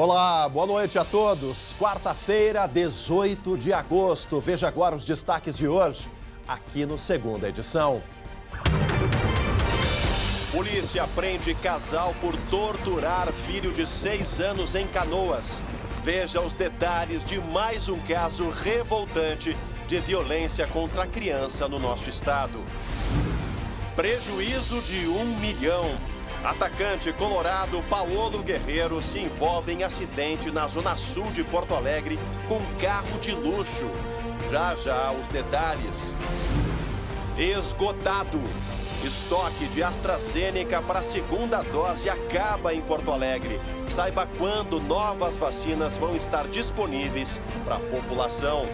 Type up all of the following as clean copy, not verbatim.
Olá, boa noite a todos. Quarta-feira, 18 de agosto. Veja agora os destaques de hoje, aqui no Segunda Edição. Polícia prende casal por torturar filho de 6 anos em Canoas. Veja os detalhes de mais um caso revoltante de violência contra a criança no nosso estado. Prejuízo de R$ 1 milhão. Atacante colorado Paolo Guerreiro se envolve em acidente na zona sul de Porto Alegre com carro de luxo. Já os detalhes. Esgotado. Estoque de AstraZeneca para a segunda dose acaba em Porto Alegre. Saiba quando novas vacinas vão estar disponíveis para a população.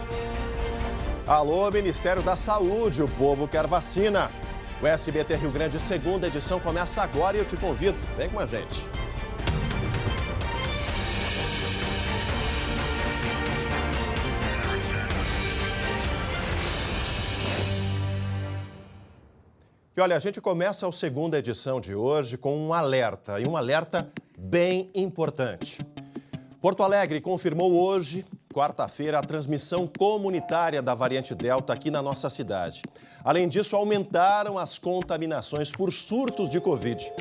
Alô, Ministério da Saúde, o povo quer vacina. O SBT Rio Grande, Segunda Edição, começa agora e eu te convido. Vem com a gente. E olha, a gente começa a Segunda Edição de hoje com um alerta, e um alerta bem importante. Porto Alegre confirmou hoje, quarta-feira, a transmissão comunitária da variante Delta aqui na nossa cidade. Além disso, aumentaram as contaminações por surtos de Covid.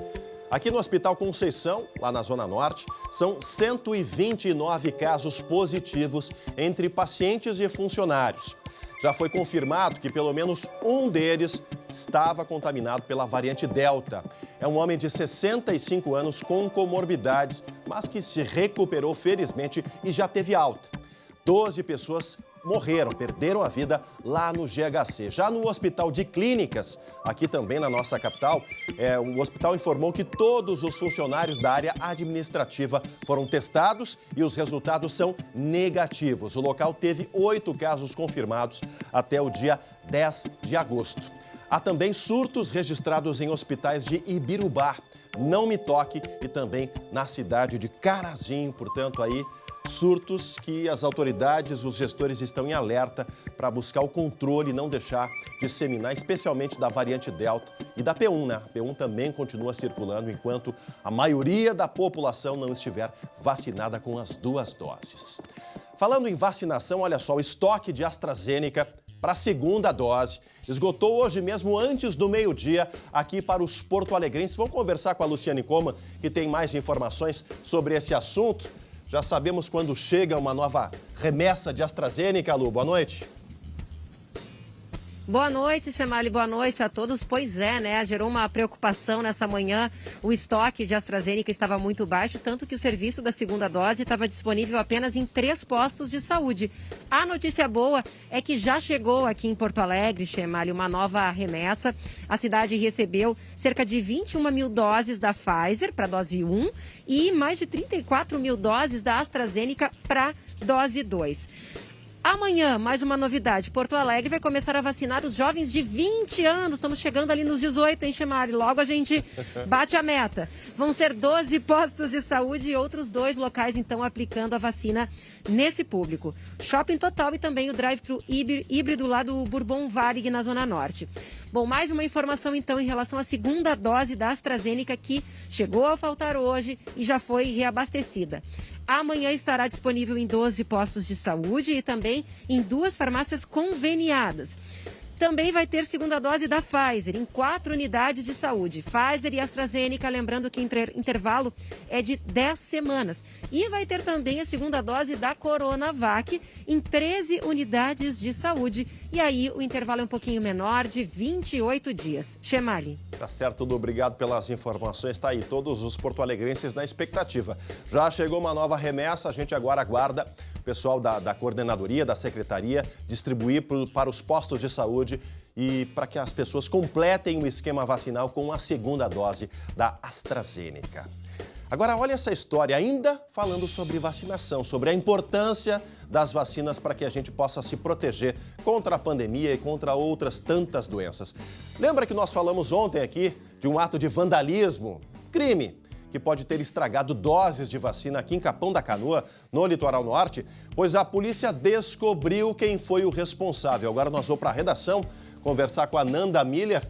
Aqui no Hospital Conceição, lá na Zona Norte, são 129 casos positivos entre pacientes e funcionários. Já foi confirmado que pelo menos um deles estava contaminado pela variante Delta. É um homem de 65 anos com comorbidades, mas que se recuperou felizmente e já teve alta. 12 pessoas morreram, perderam a vida lá no GHC. Já no Hospital de Clínicas, aqui também na nossa capital, o hospital informou que todos os funcionários da área administrativa foram testados e os resultados são negativos. O local teve 8 casos confirmados até o dia 10 de agosto. Há também surtos registrados em hospitais de Ibirubá, Não Me Toque e também na cidade de Carazinho, portanto aí surtos que as autoridades, os gestores estão em alerta para buscar o controle e não deixar disseminar, especialmente da variante Delta e da P1, né? A P1 também continua circulando enquanto a maioria da população não estiver vacinada com as 2 doses. Falando em vacinação, olha só, o estoque de AstraZeneca para a segunda dose esgotou hoje mesmo antes do meio-dia aqui para os porto-alegrenses. Vamos conversar com a Luciane Coman, que tem mais informações sobre esse assunto. Já sabemos quando chega uma nova remessa de AstraZeneca, Lu. Boa noite. Boa noite, Chemali. Boa noite a todos. Pois é, né? Gerou uma preocupação nessa manhã. O estoque de AstraZeneca estava muito baixo, tanto que o serviço da segunda dose estava disponível apenas em 3 postos de saúde. A notícia boa é que já chegou aqui em Porto Alegre, Chemali, uma nova remessa. A cidade recebeu cerca de 21 mil doses da Pfizer para dose 1 e mais de 34 mil doses da AstraZeneca para dose 2. Amanhã, mais uma novidade. Porto Alegre vai começar a vacinar os jovens de 20 anos. Estamos chegando ali nos 18, hein, Chemari? Logo a gente bate a meta. Vão ser 12 postos de saúde e outros 2 locais, então, aplicando a vacina nesse público. Shopping Total e também o drive-thru híbrido lá do Bourbon Varig, na Zona Norte. Bom, mais uma informação, então, em relação à segunda dose da AstraZeneca, que chegou a faltar hoje e já foi reabastecida. Amanhã estará disponível em 12 postos de saúde e também em 2 farmácias conveniadas. Também vai ter segunda dose da Pfizer em 4 unidades de saúde. Pfizer e AstraZeneca, lembrando que o intervalo é de 10 semanas. E vai ter também a segunda dose da Coronavac em 13 unidades de saúde. E aí o intervalo é um pouquinho menor, de 28 dias. Chemali. Tá certo, Dudu. Obrigado pelas informações. Tá aí, todos os porto-alegrenses na expectativa. Já chegou uma nova remessa, a gente agora aguarda o pessoal da coordenadoria, da secretaria, distribuir para os postos de saúde e para que as pessoas completem o esquema vacinal com a segunda dose da AstraZeneca. Agora, olha essa história, ainda falando sobre vacinação, sobre a importância das vacinas para que a gente possa se proteger contra a pandemia e contra outras tantas doenças. Lembra que nós falamos ontem aqui de um ato de vandalismo, crime, que pode ter estragado doses de vacina aqui em Capão da Canoa, no litoral norte? Pois a polícia descobriu quem foi o responsável. Agora nós vamos para a redação conversar com a Nanda Miller.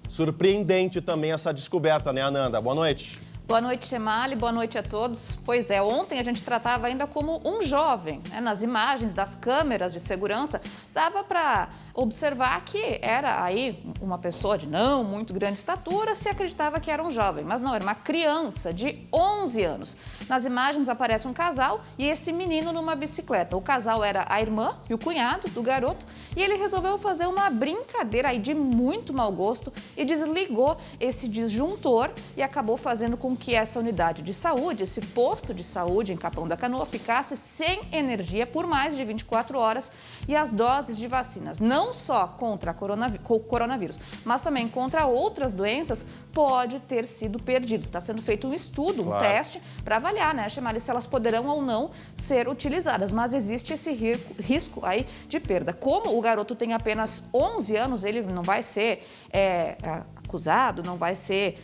Surpreendente também essa descoberta, né, Ananda? Boa noite. Boa noite, Chemali. Boa noite a todos. Pois é, ontem a gente tratava ainda como um jovem, né? Nas imagens das câmeras de segurança, dava para observar que era aí uma pessoa de não muito grande estatura, se acreditava que era um jovem, mas não, era uma criança de 11 anos. Nas imagens aparece um casal e esse menino numa bicicleta. O casal era a irmã e o cunhado do garoto e ele resolveu fazer uma brincadeira aí de muito mau gosto e desligou esse disjuntor e acabou fazendo com que essa unidade de saúde, esse posto de saúde em Capão da Canoa, ficasse sem energia por mais de 24 horas e as doses de vacinas, não só contra o coronavírus, mas também contra outras doenças, pode ter sido perdido. Está sendo feito um estudo, um teste, para avaliar, né, Chemali, se elas poderão ou não ser utilizadas, mas existe esse risco aí de perda. Como o garoto tem apenas 11 anos, ele não vai ser acusado, não vai ser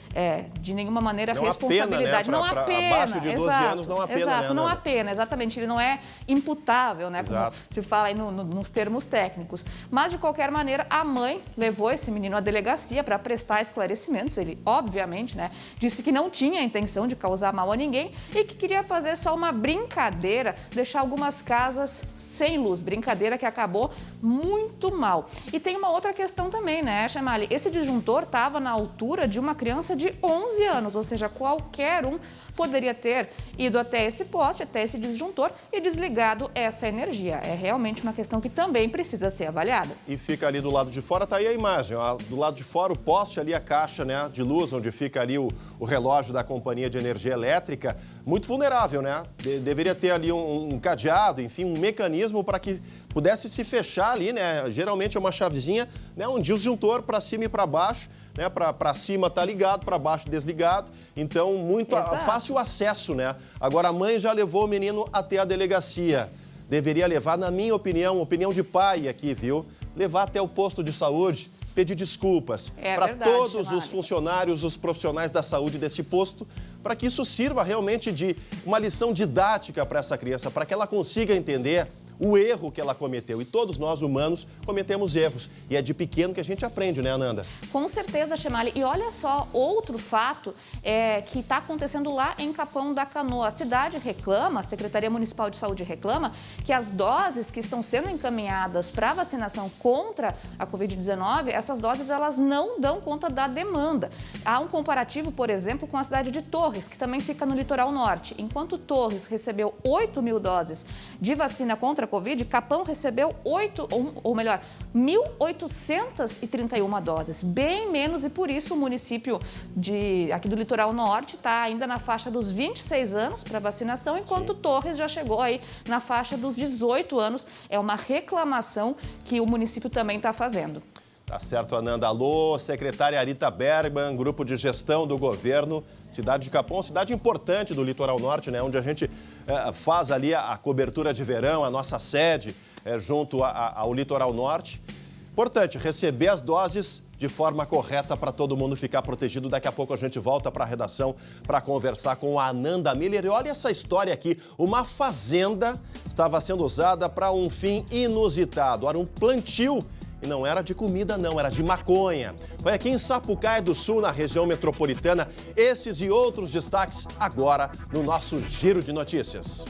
de nenhuma maneira responsabilidade. Não há pena. Abaixo de 12 anos não há pena. Exato, né, não há pena, exatamente. Ele não é imputável, né? Exato. Como se fala aí nos termos técnicos. Mas, de qualquer maneira, a mãe levou esse menino à delegacia para prestar esclarecimentos. Ele, obviamente, né, disse que não tinha a intenção de causar mal a ninguém e que queria fazer só uma brincadeira, deixar algumas casas sem luz. Brincadeira que acabou muito mal. E tem uma outra questão também, né, Chemali? Esse disjuntor estava na altura de uma criança de 11 anos, ou seja, qualquer um poderia ter ido até esse poste, até esse disjuntor e desligado essa energia. É realmente uma questão que também precisa ser avaliada. E fica ali do lado de fora, tá aí a imagem, ó, do lado de fora o poste ali, a caixa, né, de luz, onde fica ali o relógio da companhia de energia elétrica, muito vulnerável, né? Deveria ter ali um cadeado, enfim, um mecanismo para que pudesse se fechar ali, né? Geralmente é uma chavezinha, né, um disjuntor para cima e para baixo, né, para cima tá ligado, para baixo desligado, então muito fácil acesso, né? Agora a mãe já levou o menino até a delegacia, deveria levar, na minha opinião, opinião de pai aqui, viu? Levar até o posto de saúde, pedir desculpas para todos os funcionários, os profissionais da saúde desse posto, para que isso sirva realmente de uma lição didática para essa criança, para que ela consiga entender o erro que ela cometeu. E todos nós, humanos, cometemos erros. E é de pequeno que a gente aprende, né, Ananda? Com certeza, Chemali. E olha só, outro fato que está acontecendo lá em Capão da Canoa. A cidade reclama, a Secretaria Municipal de Saúde reclama, que as doses que estão sendo encaminhadas para vacinação contra a Covid-19, essas doses elas não dão conta da demanda. Há um comparativo, por exemplo, com a cidade de Torres, que também fica no litoral norte. Enquanto Torres recebeu 8 mil doses de vacina contra a Covid, Capão recebeu 1.831 doses, bem menos, e por isso o município aqui do litoral norte está ainda na faixa dos 26 anos para vacinação, enquanto Torres já chegou aí na faixa dos 18 anos. É uma reclamação que o município também está fazendo. Tá certo, Ananda. Alô, secretária Arita Bergman, grupo de gestão do governo, cidade de Capão, cidade importante do litoral norte, né, onde a gente faz ali a cobertura de verão, a nossa sede junto ao litoral norte. Importante receber as doses de forma correta para todo mundo ficar protegido. Daqui a pouco a gente volta para a redação para conversar com a Ananda Miller. E olha essa história aqui, uma fazenda estava sendo usada para um fim inusitado, era um plantio. E não era de comida, não, era de maconha. Foi aqui em Sapucaí do Sul, na região metropolitana. Esses e outros destaques agora no nosso Giro de Notícias.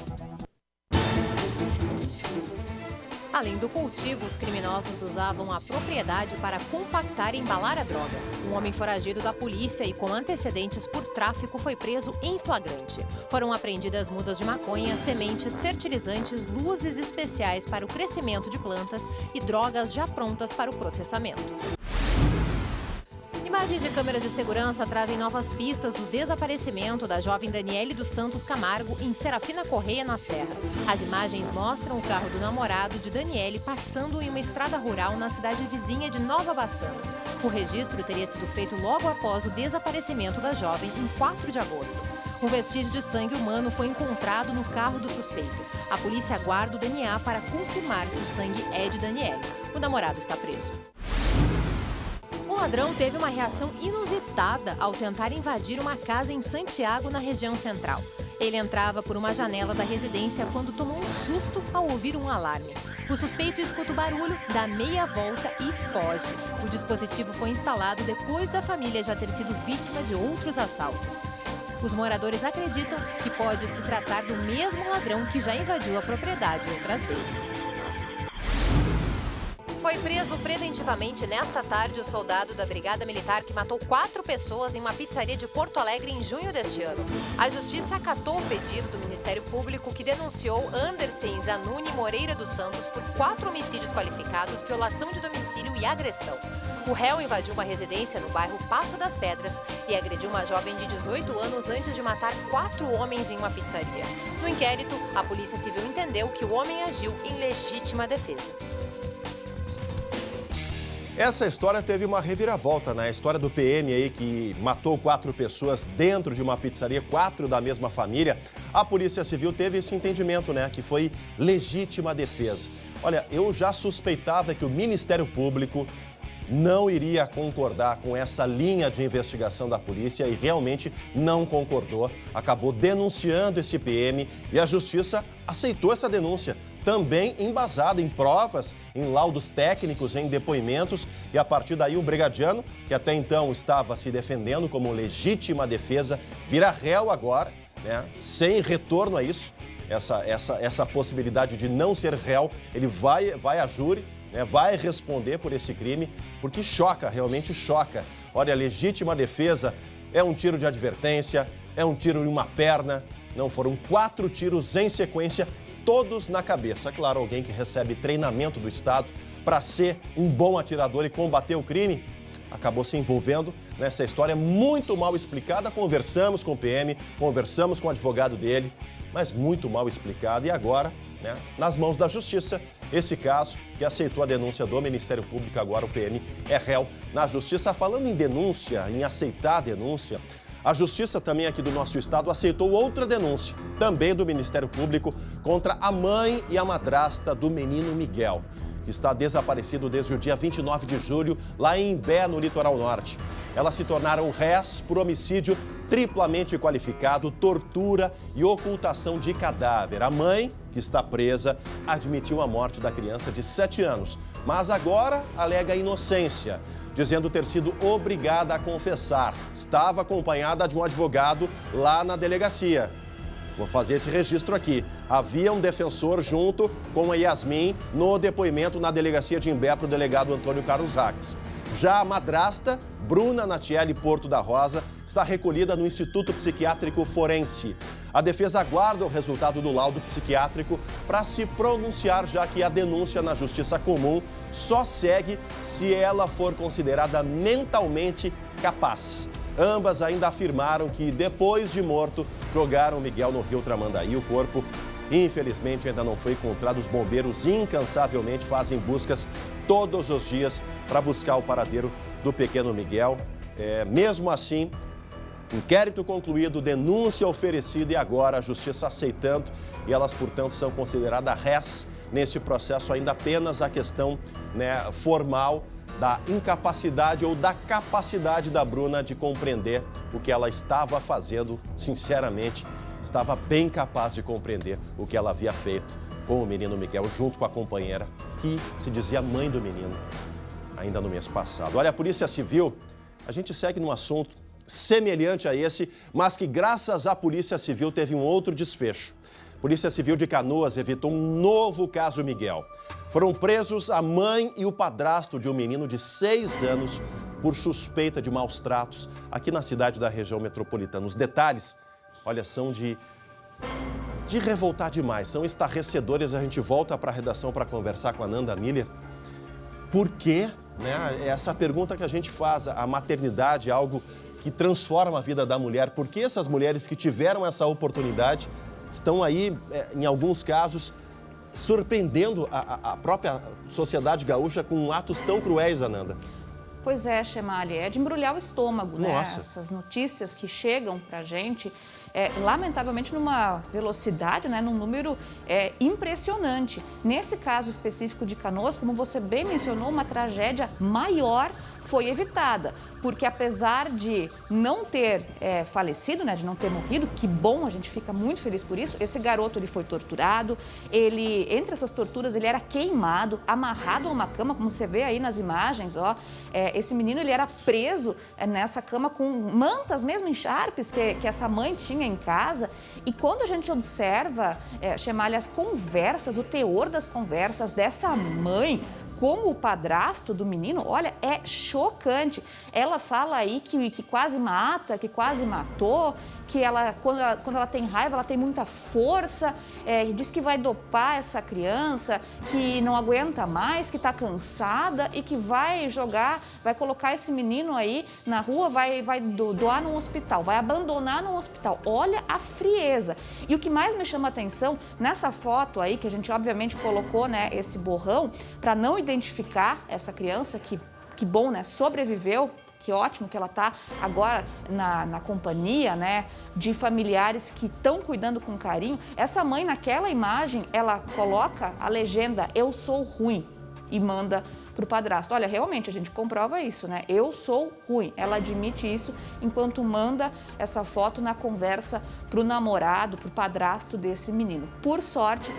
Além do cultivo, os criminosos usavam a propriedade para compactar e embalar a droga. Um homem foragido da polícia e com antecedentes por tráfico foi preso em flagrante. Foram apreendidas mudas de maconha, sementes, fertilizantes, luzes especiais para o crescimento de plantas e drogas já prontas para o processamento. Imagens de câmeras de segurança trazem novas pistas do desaparecimento da jovem Daniele dos Santos Camargo em Serafina Correia, na Serra. As imagens mostram o carro do namorado de Daniele passando em uma estrada rural na cidade vizinha de Nova Bassano. O registro teria sido feito logo após o desaparecimento da jovem, em 4 de agosto. Um vestígio de sangue humano foi encontrado no carro do suspeito. A polícia aguarda o DNA para confirmar se o sangue é de Daniele. O namorado está preso. Um ladrão teve uma reação inusitada ao tentar invadir uma casa em Santiago, na região central. Ele entrava por uma janela da residência quando tomou um susto ao ouvir um alarme. O suspeito escuta o barulho, dá meia volta e foge. O dispositivo foi instalado depois da família já ter sido vítima de outros assaltos. Os moradores acreditam que pode se tratar do mesmo ladrão que já invadiu a propriedade outras vezes. Foi preso preventivamente nesta tarde o soldado da Brigada Militar que matou 4 pessoas em uma pizzaria de Porto Alegre em junho deste ano. A Justiça acatou o pedido do Ministério Público que denunciou Anderson Zanuni Moreira dos Santos por 4 homicídios qualificados, violação de domicílio e agressão. O réu invadiu uma residência no bairro Passo das Pedras e agrediu uma jovem de 18 anos antes de matar 4 homens em uma pizzaria. No inquérito, a Polícia Civil entendeu que o homem agiu em legítima defesa. Essa história teve uma reviravolta, né? A história do PM aí que matou 4 pessoas dentro de uma pizzaria, 4 da mesma família. A Polícia Civil teve esse entendimento, né? Que foi legítima defesa. Olha, eu já suspeitava que o Ministério Público não iria concordar com essa linha de investigação da polícia e realmente não concordou. Acabou denunciando esse PM e a Justiça aceitou essa denúncia, também embasada em provas, em laudos técnicos, em depoimentos. E a partir daí o brigadiano, que até então estava se defendendo como legítima defesa, vira réu agora, né? Sem retorno a isso, essa possibilidade de não ser réu, ele vai a júri, né? Vai responder por esse crime, porque choca, realmente choca. Olha, legítima defesa é um tiro de advertência, é um tiro em uma perna, não, foram 4 tiros em sequência, todos na cabeça. Claro, alguém que recebe treinamento do Estado para ser um bom atirador e combater o crime, acabou se envolvendo nessa história muito mal explicada. Conversamos com o PM, conversamos com o advogado dele, mas muito mal explicado. E agora, né, nas mãos da Justiça, esse caso que aceitou a denúncia do Ministério Público, agora o PM é réu na Justiça. Falando em denúncia, em aceitar a denúncia, a Justiça também aqui do nosso estado aceitou outra denúncia, também do Ministério Público, contra a mãe e a madrasta do menino Miguel, que está desaparecido desde o dia 29 de julho, lá em Imbé, no litoral norte. Elas se tornaram réis por homicídio triplamente qualificado, tortura e ocultação de cadáver. A mãe, que está presa, admitiu a morte da criança de 7 anos, mas agora alega inocência, dizendo ter sido obrigada a confessar. Estava acompanhada de um advogado lá na delegacia. Vou fazer esse registro aqui. Havia um defensor junto com a Yasmin no depoimento na delegacia de Imbé para o delegado Antônio Carlos Raques. Já a madrasta, Bruna Natiele Porto da Rosa, está recolhida no Instituto Psiquiátrico Forense. A defesa aguarda o resultado do laudo psiquiátrico para se pronunciar, já que a denúncia na Justiça Comum só segue se ela for considerada mentalmente capaz. Ambas ainda afirmaram que, depois de morto, jogaram Miguel no rio Tramandaí. O corpo, infelizmente, ainda não foi encontrado. Os bombeiros incansavelmente fazem buscas todos os dias para buscar o paradeiro do pequeno Miguel. Mesmo assim, inquérito concluído, denúncia oferecida e agora a Justiça aceitando. E elas, portanto, são consideradas réis nesse processo, ainda apenas a questão, né, formal da incapacidade ou da capacidade da Bruna de compreender o que ela estava fazendo. Sinceramente, estava bem capaz de compreender o que ela havia feito com o menino Miguel, junto com a companheira, que se dizia mãe do menino, ainda no mês passado. Olha, a Polícia Civil, a gente segue num assunto semelhante a esse, mas que graças à Polícia Civil teve um outro desfecho. Polícia Civil de Canoas evitou um novo caso Miguel. Foram presos a mãe e o padrasto de um menino de 6 anos por suspeita de maus tratos aqui na cidade da região metropolitana. Os detalhes, olha, são de revoltar demais, são estarrecedores. A gente volta para a redação para conversar com a Nanda Miller. Por quê? Né? Essa pergunta que a gente faz, a maternidade é algo que transforma a vida da mulher. Por que essas mulheres que tiveram essa oportunidade estão aí, em alguns casos, surpreendendo a própria sociedade gaúcha com atos tão cruéis, Ananda? Pois é, Chemali, é de embrulhar o estômago, né? Nossa. Essas notícias que chegam pra gente, lamentavelmente, numa velocidade, né, num número impressionante. Nesse caso específico de Canoas, como você bem mencionou, uma tragédia maior foi evitada, porque apesar de não ter falecido, né, de não ter morrido, que bom, a gente fica muito feliz por isso, esse garoto ele foi torturado, entre essas torturas ele era queimado, amarrado a uma cama, como você vê aí nas imagens, ó, esse menino ele era preso nessa cama com mantas mesmo, encharpes que essa mãe tinha em casa, e quando a gente observa, Chemali, as conversas, o teor das conversas dessa mãe, como o padrasto do menino, olha, é chocante. Ela fala aí que quase mata, que quase matou, que quando ela tem raiva, ela tem muita força, diz que vai dopar essa criança, que não aguenta mais, que está cansada e que vai colocar esse menino aí na rua, vai doar num hospital, vai abandonar num hospital. Olha a frieza. E o que mais me chama a atenção, nessa foto aí, que a gente obviamente colocou, né, esse borrão, para não identificar essa criança, que bom, né, sobreviveu, que ótimo que ela está agora na companhia, né, de familiares que estão cuidando com carinho. Essa mãe, naquela imagem, ela coloca a legenda "eu sou ruim" e manda para o padrasto. Olha, realmente, a gente comprova isso, né? Eu sou ruim. Ela admite isso enquanto manda essa foto na conversa para o namorado, para o padrasto desse menino. Por sorte,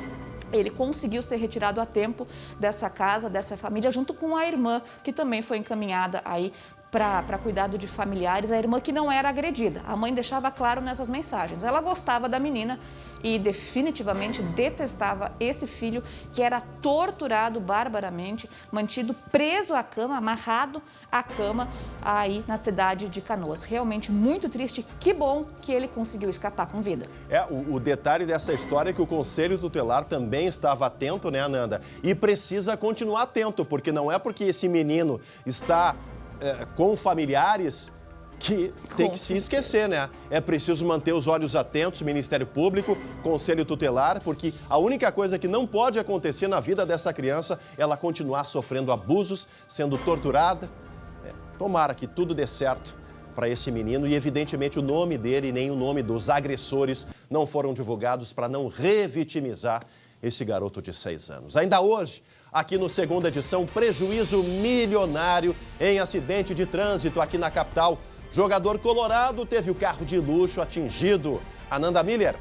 ele conseguiu ser retirado a tempo dessa casa, dessa família, junto com a irmã, que também foi encaminhada aí para cuidado de familiares, a irmã que não era agredida. A mãe deixava claro nessas mensagens. Ela gostava da menina e definitivamente detestava esse filho que era torturado barbaramente, mantido preso à cama, amarrado à cama aí na cidade de Canoas. Realmente muito triste. Que bom que ele conseguiu escapar com vida. O detalhe dessa história é que o Conselho Tutelar também estava atento, né, Ananda? E precisa continuar atento, porque não é porque esse menino está com familiares que tem que se esquecer, né? É preciso manter os olhos atentos, Ministério Público, Conselho Tutelar, porque a única coisa que não pode acontecer na vida dessa criança é ela continuar sofrendo abusos, sendo torturada. Tomara que tudo dê certo para esse menino e, evidentemente, o nome dele e nem o nome dos agressores não foram divulgados para não revitimizar esse garoto de 6 anos. Ainda hoje, aqui no Segunda Edição, prejuízo milionário em acidente de trânsito aqui na capital. Jogador colorado teve o carro de luxo atingido. Ananda Miller.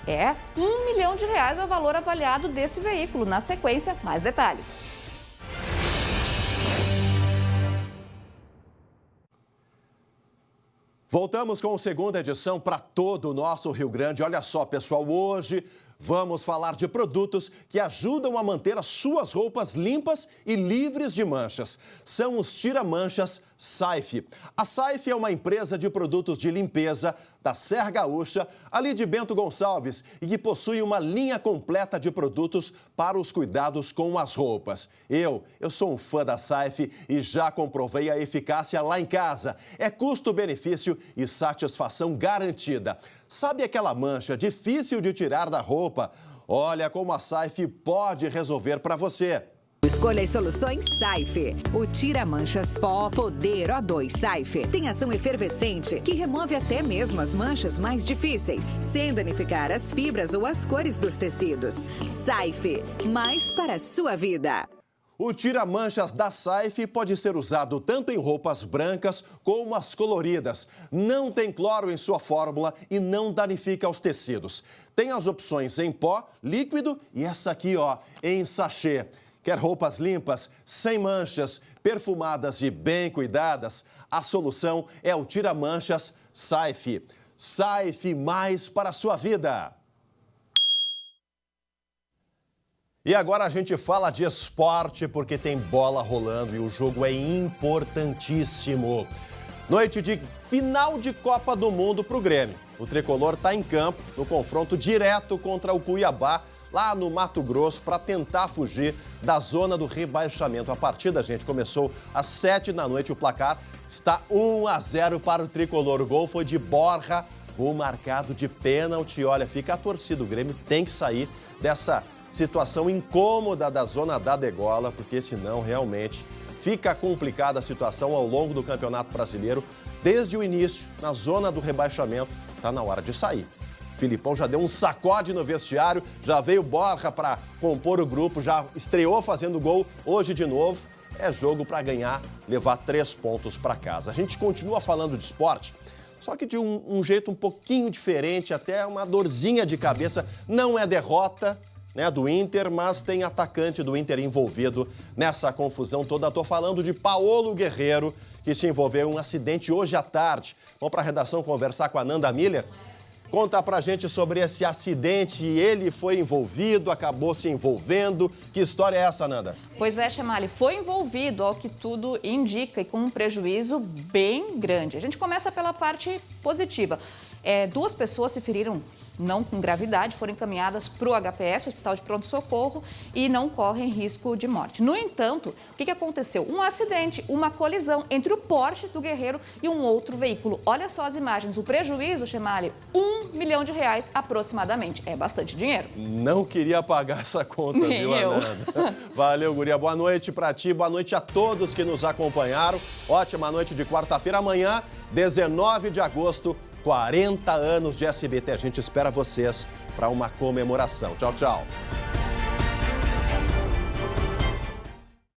R$1 milhão é o valor avaliado desse veículo. Na sequência, mais detalhes. Voltamos com a Segunda Edição para todo o nosso Rio Grande. Olha só, pessoal, hoje vamos falar de produtos que ajudam a manter as suas roupas limpas e livres de manchas. São os tira-manchas Saif. A Saif é uma empresa de produtos de limpeza da Serra Gaúcha, ali de Bento Gonçalves, e que possui uma linha completa de produtos para os cuidados com as roupas. Eu sou um fã da Saif e já comprovei a eficácia lá em casa. É custo-benefício e satisfação garantida. Sabe aquela mancha difícil de tirar da roupa? Olha como a Saif pode resolver para você. Escolha as soluções Saif. O tira-manchas Pó Poder O2 Saif tem ação efervescente que remove até mesmo as manchas mais difíceis, sem danificar as fibras ou as cores dos tecidos. Saif, mais para a sua vida. O tira-manchas da Saif pode ser usado tanto em roupas brancas como as coloridas. Não tem cloro em sua fórmula e não danifica os tecidos. Tem as opções em pó, líquido e essa aqui, ó, em sachê. Quer roupas limpas, sem manchas, perfumadas e bem cuidadas? A solução é o tira-manchas Saif. Saif, mais para a sua vida. E agora a gente fala de esporte porque tem bola rolando e o jogo é importantíssimo. Noite de final de Copa do Mundo para o Grêmio. O tricolor está em campo no confronto direto contra o Cuiabá, lá no Mato Grosso, para tentar fugir da zona do rebaixamento. A partida, gente, começou às 7 da noite. O placar está 1-0 para o tricolor. O gol foi de Borja, gol marcado de pênalti. Olha, fica a torcida. O Grêmio tem que sair dessa situação incômoda da zona da degola, porque senão realmente fica complicada a situação ao longo do Campeonato Brasileiro. Desde o início, na zona do rebaixamento, está na hora de sair. Filipão já deu um sacode no vestiário, já veio Borja para compor o grupo, já estreou fazendo gol hoje de novo. é jogo para ganhar, levar 3 pontos para casa. A gente continua falando de esporte, só que de um jeito um pouquinho diferente, até uma dorzinha de cabeça. Não é derrota, né, do Inter, mas tem atacante do Inter envolvido nessa confusão toda. Estou falando de Paolo Guerreiro, que se envolveu em um acidente hoje à tarde. Vamos para a redação conversar com a Nanda Miller. Conta pra gente sobre esse acidente. Ele foi envolvido, acabou se envolvendo. Que história é essa, Nanda? Pois é, Chamali, foi envolvido, ao que tudo indica, e com um prejuízo bem grande. A gente começa pela parte positiva. 2 pessoas se feriram, não com gravidade, foram encaminhadas para o HPS, Hospital de Pronto-Socorro, e não correm risco de morte. No entanto, o que aconteceu? Um acidente, uma colisão entre o Porsche do Guerreiro e um outro veículo. Olha só as imagens. O prejuízo, Chamali, R$1 milhão aproximadamente. É bastante dinheiro. Não queria pagar essa conta, Nem viu, eu. Nanda? Valeu, guria. Boa noite pra ti, boa noite a todos que nos acompanharam. Ótima noite de quarta-feira. Amanhã, 19 de agosto, 40 anos de SBT. A gente espera vocês para uma comemoração. Tchau, tchau.